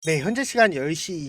네, 현재 시간 10시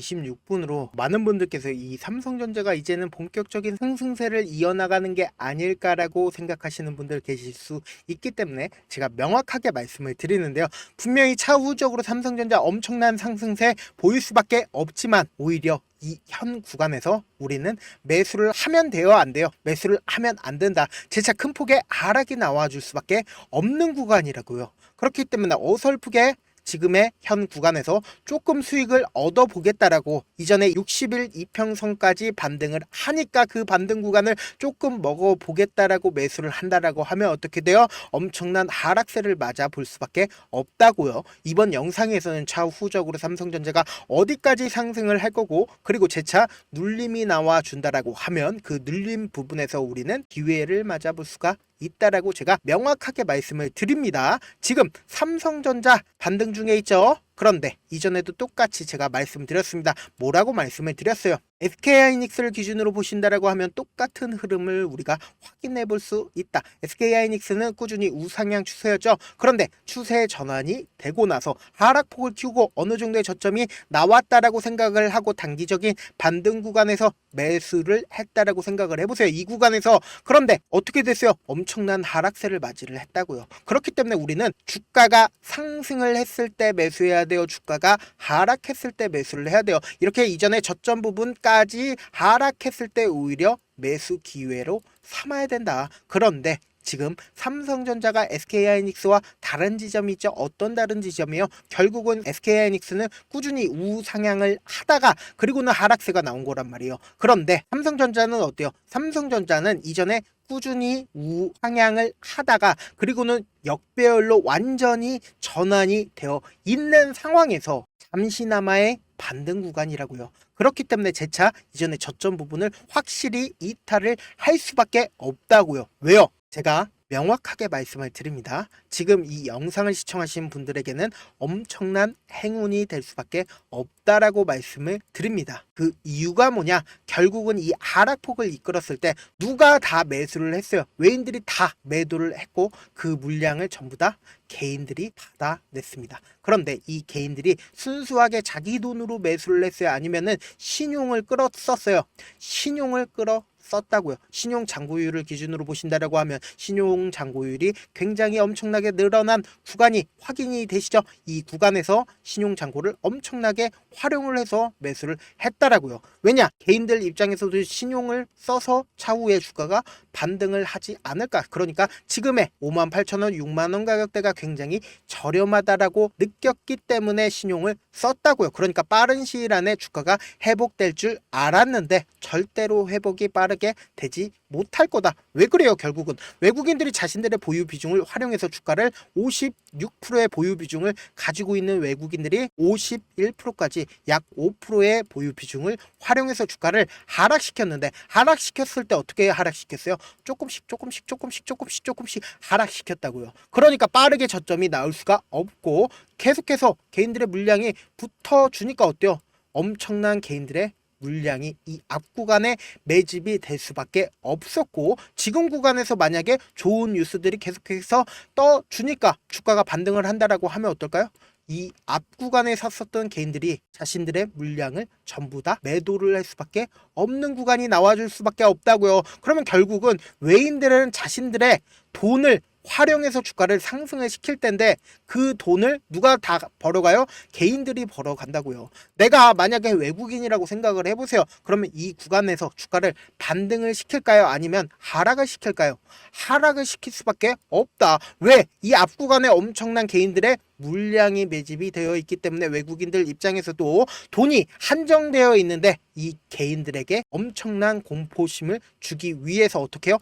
26분으로 많은 분들께서 이 삼성전자가 이제는 본격적인 상승세를 이어나가는 게 아닐까라고 생각하시는 분들 계실 수 있기 때문에 제가 명확하게 말씀을 드리는데요. 분명히 차후적으로 삼성전자 엄청난 상승세 보일 수밖에 없지만 오히려 이 현 구간에서 우리는 매수를 하면 돼요, 안 돼요? 매수를 하면 안 된다. 재차 큰 폭의 하락이 나와줄 수밖에 없는 구간이라고요. 그렇기 때문에 어설프게 지금의 현 구간에서 조금 수익을 얻어보겠다라고 이전에 60일 이평선까지 반등을 하니까 그 반등 구간을 조금 먹어보겠다라고 매수를 한다라고 하면 어떻게 돼요? 엄청난 하락세를 맞아 볼 수밖에 없다고요. 이번 영상에서는 차후적으로 삼성전자가 어디까지 상승을 할 거고, 그리고 재차 눌림이 나와 준다라고 하면 그 눌림 부분에서 우리는 기회를 맞아 볼 수가 있다라고 제가 명확하게 말씀을 드립니다. 지금 삼성전자 반등 중에 있죠. 그런데 이전에도 똑같이 제가 말씀드렸습니다. 뭐라고 말씀을 드렸어요? SK하이닉스를 기준으로 보신다라고 하면 똑같은 흐름을 우리가 확인해 볼 수 있다. SK하이닉스는 꾸준히 우상향 추세였죠. 그런데 추세 전환이 되고 나서 하락폭을 틔우고 어느 정도의 저점이 나왔다라고 생각을 하고 단기적인 반등 구간에서 매수를 했다라고 생각을 해보세요. 이 구간에서. 그런데 어떻게 됐어요? 엄청난 하락세를 맞이를 했다고요. 그렇기 때문에 우리는 주가가 상승을 했을 때 매수해야 돼요. 주가가 하락했을 때 매수를 해야 돼요. 이렇게 이전에 저점 부분까지 하락했을 때 오히려 매수 기회로 삼아야 된다. 그런데 지금 삼성전자가 SK하이닉스와 다른 지점이 있죠. 어떤 다른 지점이요? 결국은 SK하이닉스는 꾸준히 우상향을 하다가 그리고는 하락세가 나온 거란 말이에요. 그런데 삼성전자는 어때요? 삼성전자는 이전에 꾸준히 우상향을 하다가 그리고는 역배열로 완전히 전환이 되어 있는 상황에서 잠시나마의 반등 구간이라고요. 그렇기 때문에 재차 이전의 저점 부분을 확실히 이탈을 할 수밖에 없다고요. 왜요? 제가 명확하게 말씀을 드립니다. 지금 이 영상을 시청하시는 분들에게는 엄청난 행운이 될 수밖에 없다라고 말씀을 드립니다. 그 이유가 뭐냐? 결국은 이 하락폭을 이끌었을 때 누가 다 매수를 했어요. 외인들이 다 매도를 했고 그 물량을 전부 다 개인들이 받아냈습니다. 그런데 이 개인들이 순수하게 자기 돈으로 매수를 했어요? 아니면은 신용을 끌었었어요? 신용을 끌어 썼다고요. 신용 잔고율을 기준으로 보신다라고 하면 신용 잔고율이 굉장히 엄청나게 늘어난 구간이 확인이 되시죠? 이 구간에서 신용 잔고를 엄청나게 활용을 해서 매수를 했다라고요. 왜냐? 개인들 입장에서도 신용을 써서 차후에 주가가 반등을 하지 않을까. 그러니까 지금의 58,000원, 6만원 가격대가 굉장히 저렴하다라고 느꼈기 때문에 신용을 썼다고요. 그러니까 빠른 시일 안에 주가가 회복될 줄 알았는데 절대로 회복이 빠르게 되지 못할 거다. 왜 그래요? 결국은 외국인들이 자신들의 보유 비중을 활용해서 주가를 56%의 보유 비중을 가지고 있는 외국인들이 51%까지 약 5%의 보유 비중을 활용해서 주가를 하락시켰는데 하락시켰을 때 어떻게 하락시켰어요? 조금씩 하락시켰다고요. 그러니까 빠르게 저점이 나올 수가 없고 계속해서 개인들의 물량이 붙어주니까 어때요? 엄청난 개인들의 물량이 이 앞 구간에 매집이 될 수밖에 없었고 지금 구간에서 만약에 좋은 뉴스들이 계속해서 떠주니까 주가가 반등을 한다라고 하면 어떨까요? 이 앞 구간에 샀었던 개인들이 자신들의 물량을 전부 다 매도를 할 수밖에 없는 구간이 나와줄 수밖에 없다고요. 그러면 결국은 외인들은 자신들의 돈을 활용해서 주가를 상승을 시킬 텐데 그 돈을 누가 다 벌어가요? 개인들이 벌어간다고요. 내가 만약에 외국인이라고 생각을 해보세요. 그러면 이 구간에서 주가를 반등을 시킬까요? 아니면 하락을 시킬까요? 하락을 시킬 수밖에 없다. 왜? 이 앞 구간에 엄청난 개인들의 물량이 매집이 되어 있기 때문에 외국인들 입장에서도 돈이 한정되어 있는데 이 개인들에게 엄청난 공포심을 주기 위해서 어떻게 해요?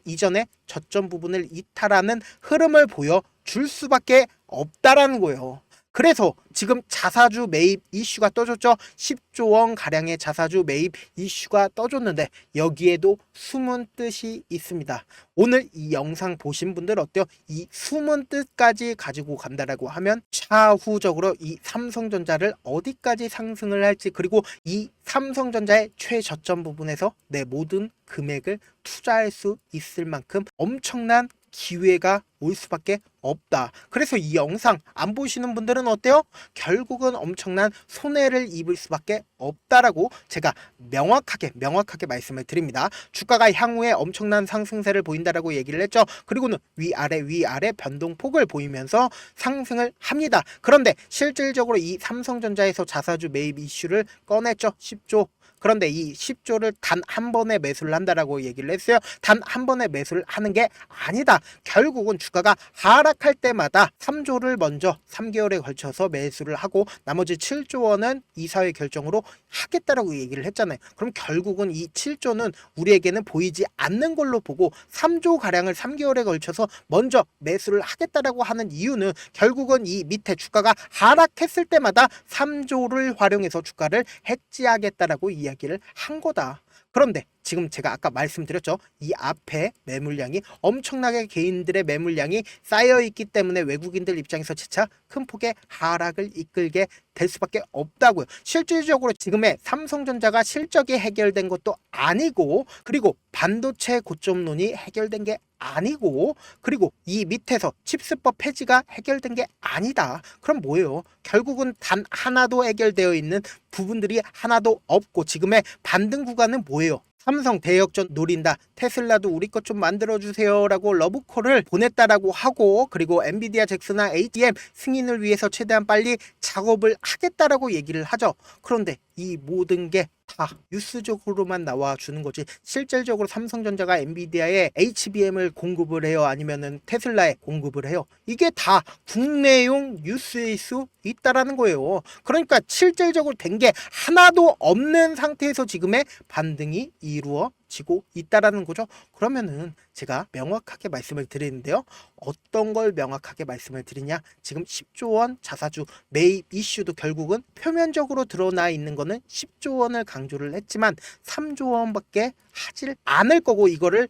이전에 저점 부분을 이탈하는 흐름을 보여줄 수밖에 없다라는 거예요. 그래서 지금 자사주 매입 이슈가 떠졌죠. 10조 원 가량의 자사주 매입 이슈가 떠졌는데 여기에도 숨은 뜻이 있습니다. 오늘 이 영상 보신 분들 어때요? 이 숨은 뜻까지 가지고 간다라고 하면 차후적으로 이 삼성전자를 어디까지 상승을 할지 그리고 이 삼성전자의 최저점 부분에서 내 모든 금액을 투자할 수 있을 만큼 엄청난 기회가 올 수밖에 없다. 그래서 이 영상 안 보시는 분들은 어때요? 결국은 엄청난 손해를 입을 수밖에 없다라고 제가 명확하게 말씀을 드립니다. 주가가 향후에 엄청난 상승세를 보인다라고 얘기를 했죠. 그리고는 위아래 변동폭을 보이면서 상승을 합니다. 그런데 실질적으로 이 삼성전자에서 자사주 매입 이슈를 꺼냈죠. 10조. 그런데 이 10조를 단 한 번에 매수를 한다라고 얘기를 했어요. 단 한 번에 매수를 하는 게 아니다. 결국은 주가가 하락할 때마다 3조를 먼저 3개월에 걸쳐서 매수를 하고 나머지 7조 원은 이사회 결정으로 하겠다라고 얘기를 했잖아요. 그럼 결국은 이 7조는 우리에게는 보이지 않는 걸로 보고 3조 가량을 3개월에 걸쳐서 먼저 매수를 하겠다라고 하는 이유는 결국은 이 밑에 주가가 하락했을 때마다 3조를 활용해서 주가를 해지하겠다라고 이야기를 한 거다. 그런데 지금 제가 아까 말씀드렸죠. 이 앞에 매물량이 엄청나게 개인들의 매물량이 쌓여있기 때문에 외국인들 입장에서 재차 큰 폭의 하락을 이끌게 될 수밖에 없다고요. 실질적으로 지금의 삼성전자가 실적이 해결된 것도 아니고 그리고 반도체 고점론이 해결된 게 아니고 그리고 이 밑에서 칩스법 폐지가 해결된 게 아니다. 그럼 뭐예요? 결국은 단 하나도 해결되어 있는 부분들이 하나도 없고 지금의 반등 구간은 뭐예요? 삼성 대역전 노린다. 테슬라도 우리 것 좀 만들어주세요 라고 러브콜을 보냈다라고 하고 그리고 엔비디아 잭스나 ATM 승인을 위해서 최대한 빨리 작업을 하겠다라고 얘기를 하죠. 그런데 이 모든 게 다 뉴스적으로만 나와주는 거지 실질적으로 삼성전자가 엔비디아에 HBM을 공급을 해요? 아니면은 테슬라에 공급을 해요? 이게 다 국내용 뉴스일 수 있다라는 거예요. 그러니까 실질적으로 된 게 하나도 없는 상태에서 지금의 반등이 이루어지고 있다라는 거죠. 그러면은 제가 명확하게 말씀을 드리는데요. 어떤 걸 명확하게 말씀을 드리냐? 지금 10조 원 자사주 매입 이슈도 결국은 표면적으로 드러나 있는 거는 10조 원을 강조를 했지만 3조 원밖에 하질 않을 거고 이거를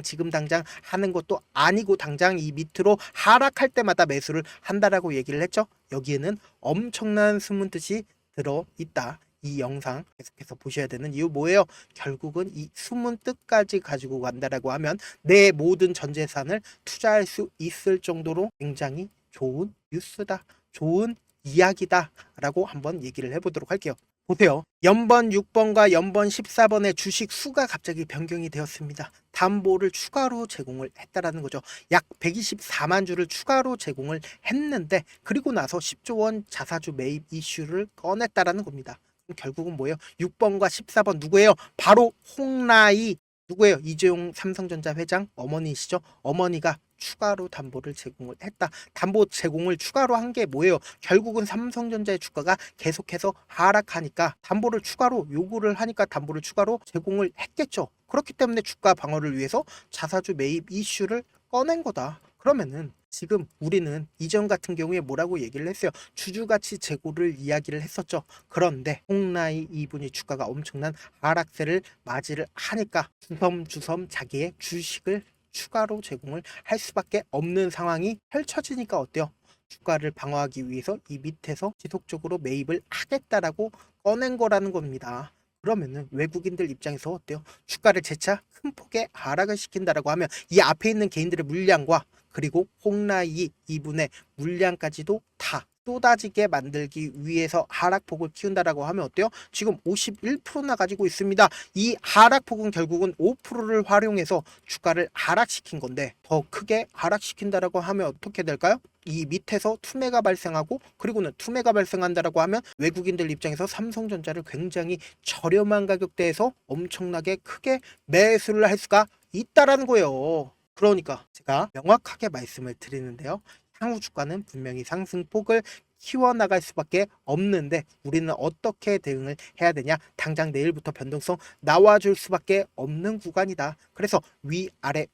지금 당장 하는 것도 아니고 당장 이 밑으로 하락할 때마다 매수를 한다라고 얘기를 했죠. 여기에는 엄청난 숨은 뜻이 들어있다. 이 영상 계속해서 보셔야 되는 이유 뭐예요? 결국은 이 숨은 뜻까지 가지고 간다라고 하면 내 모든 전 재산을 투자할 수 있을 정도로 굉장히 좋은 뉴스다. 좋은 이야기다 라고 한번 얘기를 해보도록 할게요. 보세요. 연번 6번과 연번 14번의 주식 수가 갑자기 변경이 되었습니다. 담보를 추가로 제공을 했다라는 거죠. 약 124만 주를 추가로 제공을 했는데 그리고 나서 10조 원 자사주 매입 이슈를 꺼냈다라는 겁니다. 결국은 뭐예요? 6번과 14번 누구예요? 바로 홍라이 누구예요? 이재용 삼성전자 회장 어머니시죠? 어머니가 추가로 담보를 제공을 했다. 담보 제공을 추가로 한 게 뭐예요? 결국은 삼성전자의 주가가 계속해서 하락하니까 담보를 추가로 요구를 하니까 담보를 추가로 제공을 했겠죠. 그렇기 때문에 주가 방어를 위해서 자사주 매입 이슈를 꺼낸 거다. 그러면은 지금 우리는 이전 같은 경우에 뭐라고 얘기를 했어요? 주주가치 재고를 이야기를 했었죠. 그런데 홍라이 이분이 주가가 엄청난 하락세를 맞이를 하니까 주섬주섬 자기의 주식을 추가로 제공을 할 수밖에 없는 상황이 펼쳐지니까 어때요? 주가를 방어하기 위해서 이 밑에서 지속적으로 매입을 하겠다라고 꺼낸 거라는 겁니다. 그러면은 외국인들 입장에서 어때요? 주가를 재차 큰 폭의 하락을 시킨다라고 하면 이 앞에 있는 개인들의 물량과 그리고 홍라이 이분의 물량까지도 다 쏟아지게 만들기 위해서 하락폭을 키운다라고 하면 어때요? 지금 51%나 가지고 있습니다. 이 하락폭은 결국은 5%를 활용해서 주가를 하락시킨 건데 더 크게 하락시킨다라고 하면 어떻게 될까요? 이 밑에서 투매가 발생하고 그리고는 투매가 발생한다라고 하면 외국인들 입장에서 삼성전자를 굉장히 저렴한 가격대에서 엄청나게 크게 매수를 할 수가 있다라는 거예요. 그러니까 제가 명확하게 말씀을 드리는데요. 향후 주가는 분명히 상승폭을 키워나갈 수밖에 없는데 우리는 어떻게 대응을 해야 되냐? 당장 내일부터 변동성 나와줄 수밖에 없는 구간이다. 그래서 위아래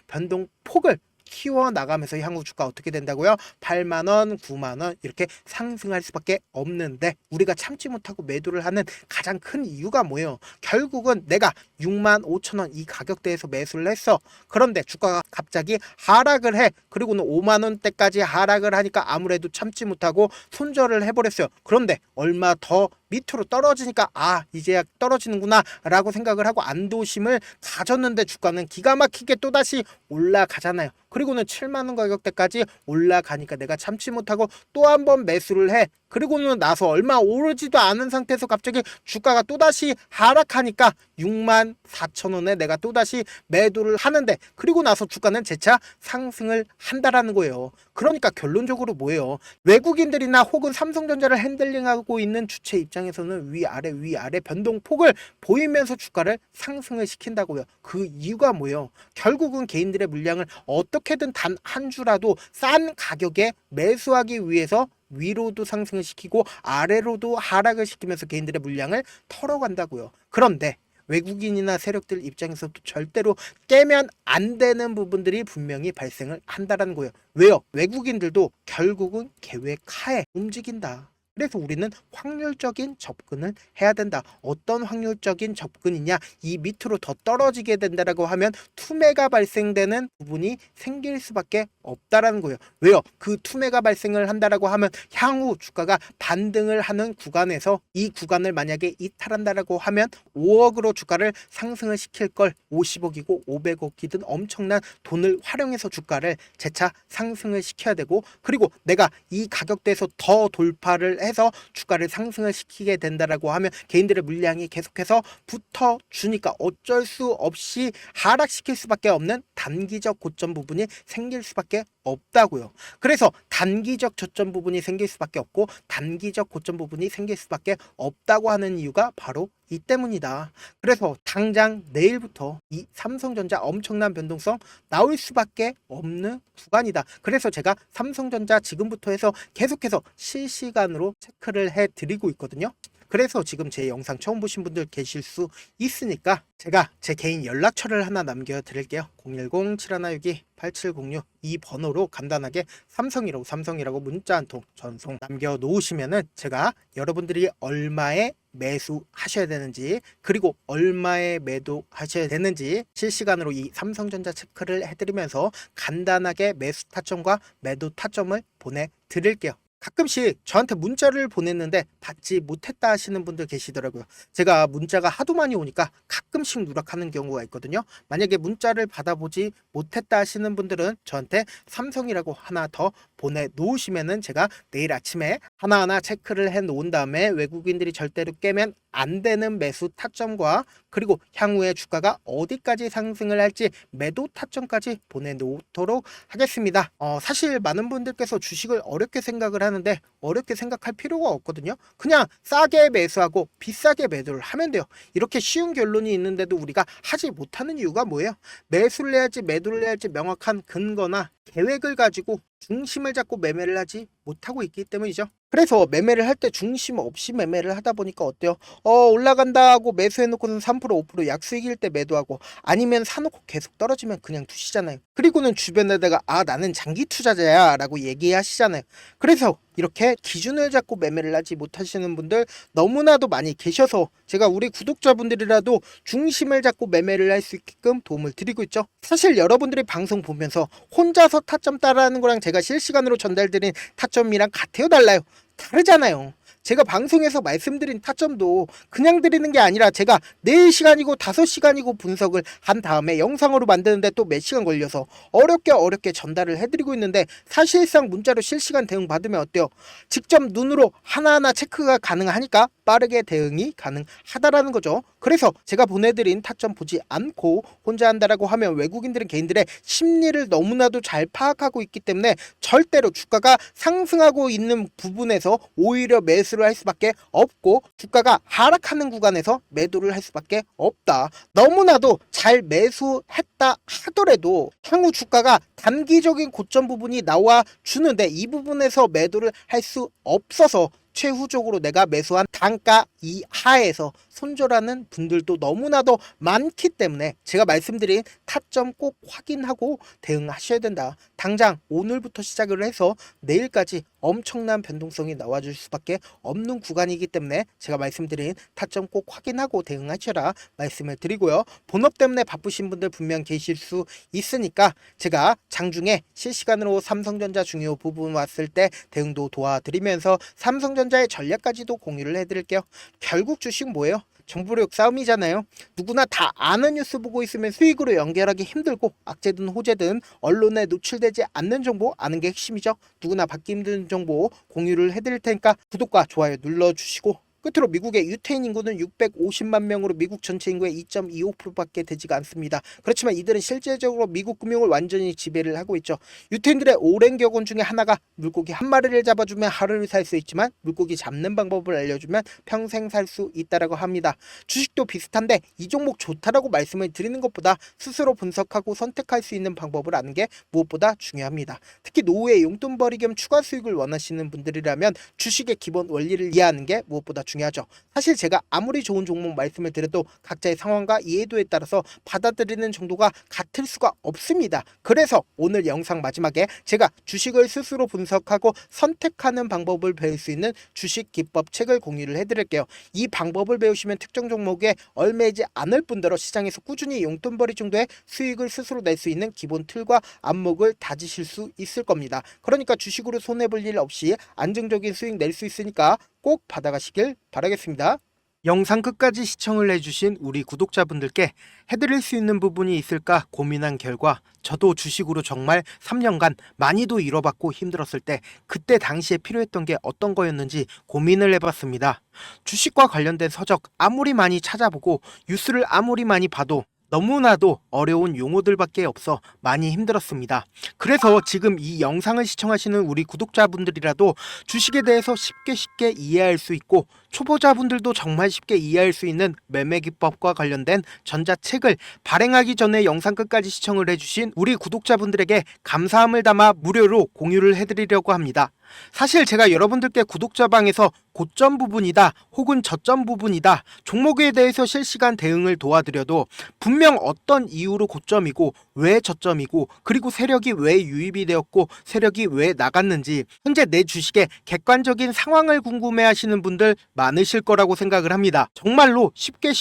변동폭을 키워나가면서 향후 주가 어떻게 된다고요? 8만원, 9만원 이렇게 상승할 수밖에 없는데 우리가 참지 못하고 매도를 하는 가장 큰 이유가 뭐예요? 결국은 내가 6만 5천원 이 가격대에서 매수를 했어. 그런데 주가가 갑자기 하락을 해. 그리고는 5만원대까지 하락을 하니까 아무래도 참지 못하고 손절을 해버렸어요. 그런데 얼마 더 밑으로 떨어지니까 이제야 떨어지는구나 라고 생각을 하고 안도심을 가졌는데 주가는 기가 막히게 또다시 올라가잖아요. 그리고는 7만원 가격대까지 올라가니까 내가 참지 못하고 또 한 번 매수를 해. 그리고는 나서 얼마 오르지도 않은 상태에서 갑자기 주가가 또다시 하락하니까 64,000원에 내가 또다시 매도를 하는데, 그리고 나서 주가는 재차 상승을 한다라는 거예요. 그러니까 결론적으로 뭐예요? 외국인들이나 혹은 삼성전자를 핸들링하고 있는 주체 입장에서는 위아래 변동폭을 보이면서 주가를 상승을 시킨다고요. 그 이유가 뭐예요? 결국은 개인들의 물량을 어떻게든 단 한 주라도 싼 가격에 매수하기 위해서 위로도 상승을 시키고 아래로도 하락을 시키면서 개인들의 물량을 털어간다고요. 그런데 외국인이나 세력들 입장에서도 절대로 깨면 안 되는 부분들이 분명히 발생을 한다는 거예요. 왜요? 외국인들도 결국은 계획하에 움직인다. 그래서 우리는 확률적인 접근을 해야 된다. 어떤 확률적인 접근이냐? 이 밑으로 더 떨어지게 된다라고 하면 투매가 발생되는 부분이 생길 수밖에 없다라는 거예요. 왜요? 그 투매가 발생을 한다라고 하면 향후 주가가 반등을 하는 구간에서 이 구간을 만약에 이탈한다라고 하면 5억으로 주가를 상승을 시킬 걸 50억이고 500억이든 엄청난 돈을 활용해서 주가를 재차 상승을 시켜야 되고, 그리고 내가 이 가격대에서 더 돌파를 해서 주가를 상승을 시키게 된다라고 하면 개인들의 물량이 계속해서 붙어주니까 어쩔 수 없이 하락시킬 수밖에 없는 단기적 고점 부분이 생길 수밖에 없다고요. 그래서 단기적 저점 부분이 생길 수밖에 없고 단기적 고점 부분이 생길 수밖에 없다고 하는 이유가 바로 이 때문이다. 그래서 당장 내일부터 이 삼성전자 엄청난 변동성 나올 수밖에 없는 구간이다. 그래서 제가 삼성전자 지금부터 해서 계속해서 실시간으로 체크를 해드리고 있거든요. 그래서 지금 제 영상 처음 보신 분들 계실 수 있으니까 제가 제 개인 연락처를 하나 남겨드릴게요. 010-7162-8706 이 번호로 간단하게 삼성이라고 문자 한 통 전송 남겨놓으시면은 제가 여러분들이 얼마에 매수하셔야 되는지 그리고 얼마에 매도하셔야 되는지 실시간으로 이 삼성전자 체크를 해드리면서 간단하게 매수 타점과 매도 타점을 보내드릴게요. 가끔씩 저한테 문자를 보냈는데 받지 못했다 하시는 분들 계시더라고요. 제가 문자가 하도 많이 오니까 가끔씩 누락하는 경우가 있거든요. 만약에 문자를 받아보지 못했다 하시는 분들은 저한테 삼성이라고 하나 더 보내놓으시면은 제가 내일 아침에 하나하나 체크를 해놓은 다음에 외국인들이 절대로 깨면 안 되는 매수 타점과 그리고 향후에 주가가 어디까지 상승을 할지 매도 타점까지 보내놓도록 하겠습니다. 사실 많은 분들께서 주식을 어렵게 생각을 하는데 어렵게 생각할 필요가 없거든요. 그냥 싸게 매수하고 비싸게 매도를 하면 돼요. 이렇게 쉬운 결론이 있는데도 우리가 하지 못하는 이유가 뭐예요? 매수를 해야지 매도를 해야지 명확한 근거나 계획을 가지고 중심을 잡고 매매를 하지 못하고 있기 때문이죠. 그래서 매매를 할 때 중심 없이 매매를 하다 보니까 어때요? 올라간다 하고 매수해놓고는 3% 5% 약수익일 때 매도하고 아니면 사놓고 계속 떨어지면 그냥 두시잖아요. 그리고는 주변에다가 나는 장기 투자자야 라고 얘기하시잖아요. 그래서 이렇게 기준을 잡고 매매를 하지 못하시는 분들 너무나도 많이 계셔서 제가 우리 구독자분들이라도 중심을 잡고 매매를 할 수 있게끔 도움을 드리고 있죠. 사실 여러분들이 방송 보면서 혼자서 타점 따라하는 거랑 제가 실시간으로 전달드린 타점이랑 같아요, 달라요? 다르잖아요. 제가 방송에서 말씀드린 타점도 그냥 드리는 게 아니라 제가 4시간이고 5시간이고 분석을 한 다음에 영상으로 만드는데 또 몇 시간 걸려서 어렵게 전달을 해드리고 있는데 사실상 문자로 실시간 대응 받으면 어때요? 직접 눈으로 하나하나 체크가 가능하니까 빠르게 대응이 가능하다라는 거죠. 그래서 제가 보내드린 타점 보지 않고 혼자 한다라고 하면 외국인들은 개인들의 심리를 너무나도 잘 파악하고 있기 때문에 절대로 주가가 상승하고 있는 부분에서 오히려 매수를 할 수밖에 없고 주가가 하락하는 구간에서 매도를 할 수밖에 없다. 너무나도 잘 매수했다 하더라도 향후 주가가 단기적인 고점 부분이 나와 주는데 이 부분에서 매도를 할 수 없어서 최후적으로 내가 매수한 단가 이하에서 손절하는 분들도 너무나도 많기 때문에 제가 말씀드린 타점 꼭 확인하고 대응하셔야 된다. 당장 오늘부터 시작을 해서 내일까지 엄청난 변동성이 나와줄 수밖에 없는 구간이기 때문에 제가 말씀드린 타점 꼭 확인하고 대응하셔라 말씀을 드리고요. 본업 때문에 바쁘신 분들 분명 계실 수 있으니까 제가 장중에 실시간으로 삼성전자 중요 부분 왔을 때 대응도 도와드리면서 삼성전자 삼성전자의 전략까지도 공유를 해드릴게요. 결국 주식 뭐예요? 정보력 싸움이잖아요. 누구나 다 아는 뉴스 보고 있으면 수익으로 연결하기 힘들고 악재든 호재든 언론에 노출되지 않는 정보 아는 게 핵심이죠. 누구나 받기 힘든 정보 공유를 해드릴 테니까 구독과 좋아요 눌러주시고, 끝으로 미국의 유태인 인구는 650만 명으로 미국 전체 인구의 2.25%밖에 되지가 않습니다. 그렇지만 이들은 실제적으로 미국 금융을 완전히 지배를 하고 있죠. 유태인들의 오랜 격언 중에 하나가 물고기 한 마리를 잡아주면 하루를 살 수 있지만 물고기 잡는 방법을 알려주면 평생 살 수 있다라고 합니다. 주식도 비슷한데 이 종목 좋다라고 말씀을 드리는 것보다 스스로 분석하고 선택할 수 있는 방법을 아는 게 무엇보다 중요합니다. 특히 노후에 용돈벌이 겸 추가 수익을 원하시는 분들이라면 주식의 기본 원리를 이해하는 게 무엇보다 중요하죠. 사실 제가 아무리 좋은 종목 말씀을 드려도 각자의 상황과 이해도에 따라서 받아들이는 정도가 같을 수가 없습니다. 그래서 오늘 영상 마지막에 제가 주식을 스스로 분석하고 선택하는 방법을 배울 수 있는 주식 기법 책을 공유를 해드릴게요. 이 방법을 배우시면 특정 종목에 얽매이지 않을 뿐더러 시장에서 꾸준히 용돈벌이 정도의 수익을 스스로 낼 수 있는 기본 틀과 안목을 다지실 수 있을 겁니다. 그러니까 주식으로 손해볼 일 없이 안정적인 수익 낼 수 있으니까 꼭 받아가시길 바라겠습니다. 영상 끝까지 시청을 해주신 우리 구독자분들께 해드릴 수 있는 부분이 있을까 고민한 결과 저도 주식으로 정말 3년간 많이도 잃어봤고 힘들었을 때 그때 당시에 필요했던 게 어떤 거였는지 고민을 해봤습니다. 주식과 관련된 서적 아무리 많이 찾아보고 뉴스를 아무리 많이 봐도 너무나도 어려운 용어들밖에 없어 많이 힘들었습니다. 그래서 지금 이 영상을 시청하시는 우리 구독자분들이라도 주식에 대해서 쉽게 이해할 수 있고 초보자분들도 정말 쉽게 이해할 수 있는 매매 기법과 관련된 전자책을 발행하기 전에 영상 끝까지 시청을 해주신 우리 구독자분들에게 감사함을 담아 무료로 공유를 해드리려고 합니다. 사실 제가 여러분들께 구독자방에서 고점 부분이다 혹은 저점 부분이다 종목에 대해서 실시간 대응을 도와드려도 분명 어떤 이유로 고점이고 왜 저점이고 그리고 세력이 왜 유입이 되었고 세력이 왜 나갔는지 현재 내 주식의 객관적인 상황을 궁금해하시는 분들 많으실 거라고 생각을 합니다. 정말로 쉽게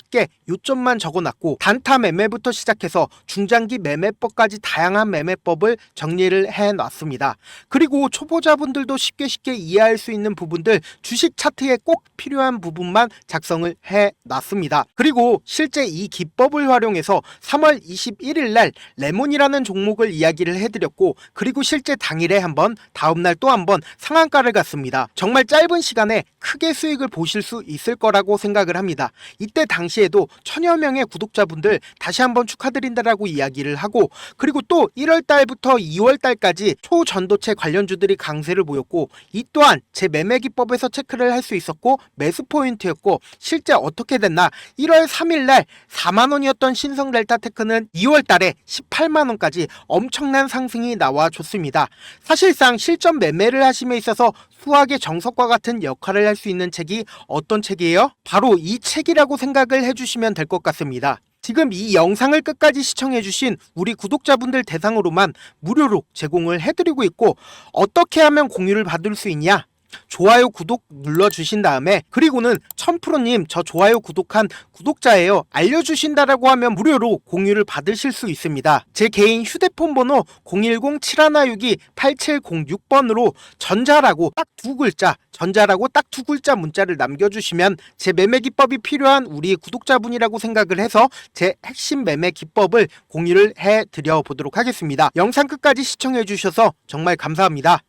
요점만 적어놨고 단타 매매부터 시작해서 중장기 매매법까지 다양한 매매법을 정리를 해놨습니다. 그리고 초보자분들도 쉽게 이해할 수 있는 부분들 주식 차트에 꼭 필요한 부분만 작성을 해놨습니다. 그리고 실제 이 기법을 활용해서 3월 21일 날 레몬이라는 종목을 이야기를 해드렸고 그리고 실제 당일에 한번 다음날 또 한번 상한가를 갔습니다. 정말 짧은 시간에 크게 수익을 보실 수 있을 거라고 생각을 합니다. 이때 당시에도 1000여 명의 구독자분들 다시 한번 축하드린다라고 이야기를 하고 그리고 또 1월 달부터 2월 달까지 초전도체 관련주들이 강세를 보였고 이 또한 제 매매 기법에서 체크를 할 수 있었고 매수 포인트였고 실제 어떻게 됐나 1월 3일 날 4만원이었던 신성 델타테크는 2월 달에 18만원까지 엄청난 상승이 나와줬습니다. 사실상 실전 매매를 하심에 있어서 수학의 정석과 같은 역할을 할 수 있는 책이 어떤 책이에요? 바로 이 책이라고 생각을 해주시면 될 것 같습니다. 지금 이 영상을 끝까지 시청해주신 우리 구독자분들 대상으로만 무료로 제공을 해드리고 있고 어떻게 하면 공유를 받을 수 있냐? 좋아요 구독 눌러주신 다음에 그리고는 1000%님 저 좋아요 구독한 구독자예요 알려주신다라고 하면 무료로 공유를 받으실 수 있습니다. 제 개인 휴대폰 번호 010-7162-8706번으로 전자라고 딱 두 글자 문자를 남겨주시면 제 매매 기법이 필요한 우리 구독자분이라고 생각을 해서 제 핵심 매매 기법을 공유를 해드려 보도록 하겠습니다. 영상 끝까지 시청해 주셔서 정말 감사합니다.